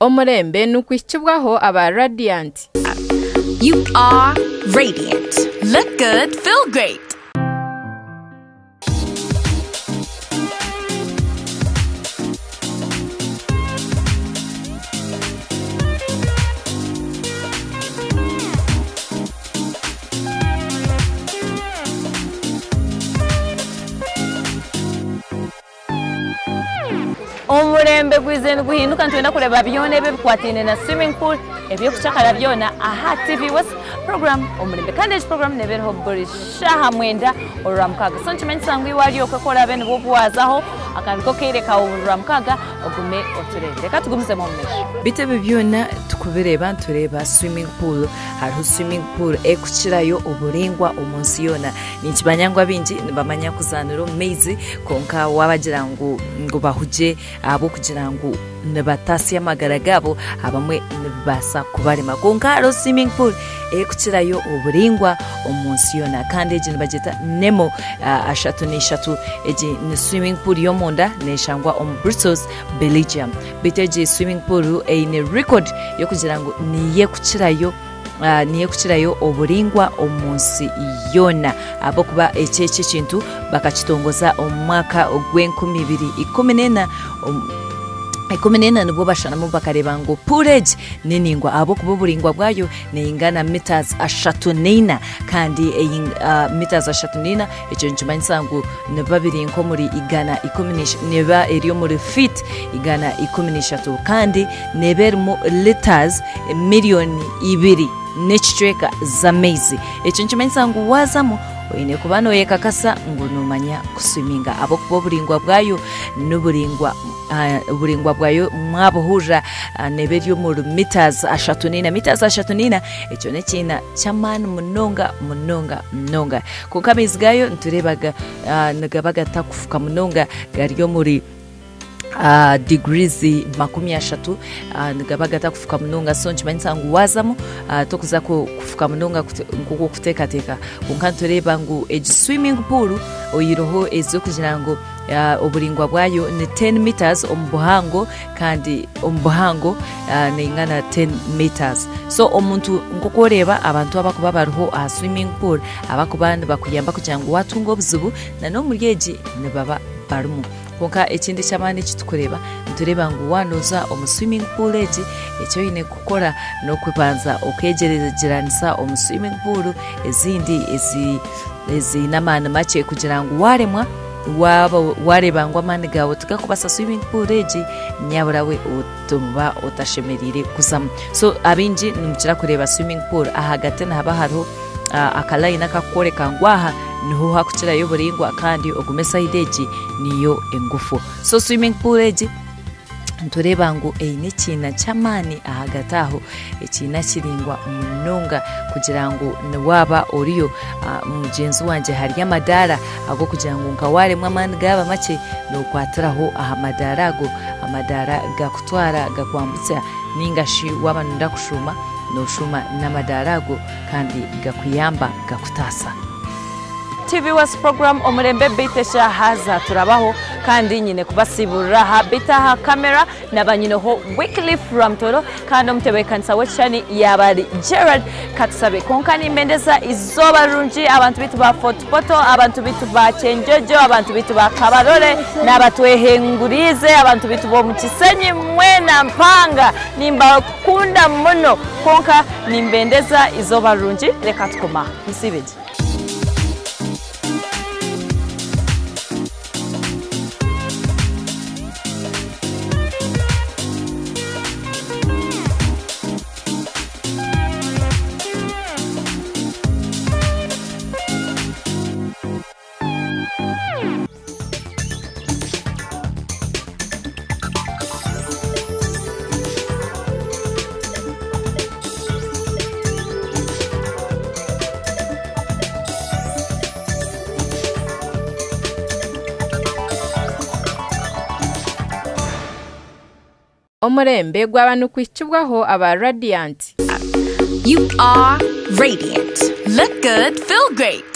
Omurembe nukwishibwaho aba Radiant. You are radiant. Look good, feel great. Omurembe gwizeni guhinduka ntwenda kureba byone bikwatine na swimming pool ebyo kuchakara byona aha TV was program omurembe kandi this program neberho buri shaha mwenda oramkaga so nchimenyi sangwi wali okokora bene bobwazaho akandiko kereka oramkaga ogume oturebe reka tugumize mu mmesho bitebe byona tukubireba ntureba swimming pool hariho swimming pool ekuchirayo oburingwa omunsi yona nikibanyangwa bingi nibamanya kuzanira mezi konka wabagira ngo bahuje abo kugira ngo nibatasi amagara gabo abamwe nibasa kubarema konka hariho swimming pool ekuchirayo oburingwa omunsi yona kandi eje nibageta Nemo ashatu n'eshatu eje ni swimming pool yomonda neshangwa Brussels Belgium biteje swimming pool eine record yo kugira ngo niye kuchirayo oburingwa omunsi yona abo kuba echeche kintu bakakitongoza omwaka ogw'2014 nibo bashanamu bakareba ngo poolage niningwa abo kuba buringwa bwayo neingana meters 3 kandi meters 3 ekyo nkimanisa ngo nebabiri nko muri igana 10 neba eriyo muri feet igana 13 kandi nebermo liters miliyoni 2 n'ekichweka z'amezi ekyo nkimanisa ngo wazamo oyine kubano yekakasa ngo numanya kuswiminga abo kuba buringwa bwayo n'uburingwa uburingwa bwayo mwabuhura neberyo mu meters 3 ekyo nekina chamani munonga kunkamizi gayo nturebaga nagabaga takufuka munonga garyo muri degrees 30 ngabaga takufuka munonga so nkimanisa ngo wazamo tokuza kufuka munonga nkuko kutekateka kunkantureba ngo swimming pool oyiroho ezo kugira ngo oburingwa bwayo ni 10 meters omubuhango kandi omubuhango neingana 10 meters so omuntu nkokoreba abantu abakuba bariho swimming pool abakubandi bakuyamba kugira ngo watunga obuzibu na no muryeji ne baba barumu konka ekindi cyamani kitukureba ntureba ngo wanoza swimming pool eji ekyo ine kukora no kwibanza okegeregeranisa swimming pool ezindi ezi namana make kugira ngo waremwa warebangwa amani gawe tukakubasa swimming pool eji nyaburawe utumba utashemerire kuzamo so abinji nimukira kureba swimming pool ahagate na haba hariho akalayina kakoreka ngwaha niho hakukira yo buringwa kandi ogumesa ideji niyo engufu so swimming pool eji ntureba ngo n'ikina cyamani ahagataho ikina kiringwa munonga kugira ngo waba oriyo mugenzi wanje hari amadara ago kugira ngo nkawaremwe amani gaba make no kwatiraho amadara gakutwara gakwambutsa ningashi wabanunda kushuma no shuma n'amadarago kandi gakuyamba gakutasa TV was program omurembe bitesha haza turabaho kandi nyine kubasibura habita ha camera nabanyinoho weekly from toro kandi omtebekansa wechani yabari Gerard katsabe konkani mbendeza izoba runji abantu bitu ba fotopoto abantu bitu ba chenjojo abantu bitu ba kabarore nabatwehengurize abantu bitu bo mukisenyi mwena mpanga nimba kunda muno konka nimbendeza izoba runji reka tukoma msibeje Omurembe gw'abantu kwishibwaho aba Radiant. You are radiant. Look good, feel great.